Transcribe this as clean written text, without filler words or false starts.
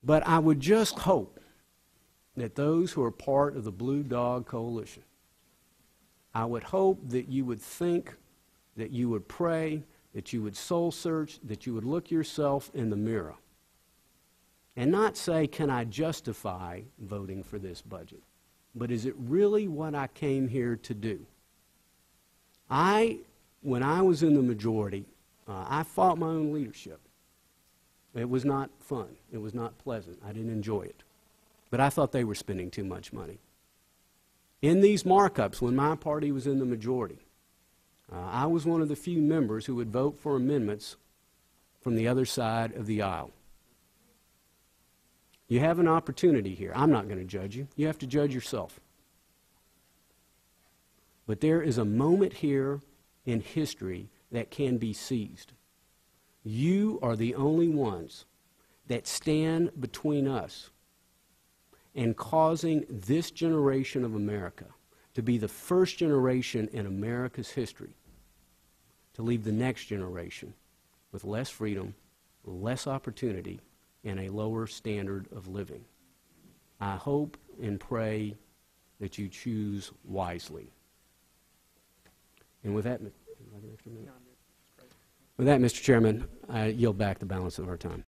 But I would just hope that those who are part of the Blue Dog Coalition, I would hope that you would think, that you would pray, that you would soul search, that you would look yourself in the mirror and not say, can I justify voting for this budget? But is it really what I came here to do? When I was in the majority, I fought my own leadership. It was not fun. It was not pleasant. I didn't enjoy it. But I thought they were spending too much money. In these markups, when my party was in the majority, I was one of the few members who would vote for amendments from the other side of the aisle. You have an opportunity here. I'm not going to judge you. You have to judge yourself. But there is a moment here in history that can be seized. You are the only ones that stand between us and causing this generation of America to be the first generation in America's history to leave the next generation with less freedom, less opportunity, and a lower standard of living. I hope and pray that you choose wisely. And with that, Mr. Chairman, I yield back the balance of our time.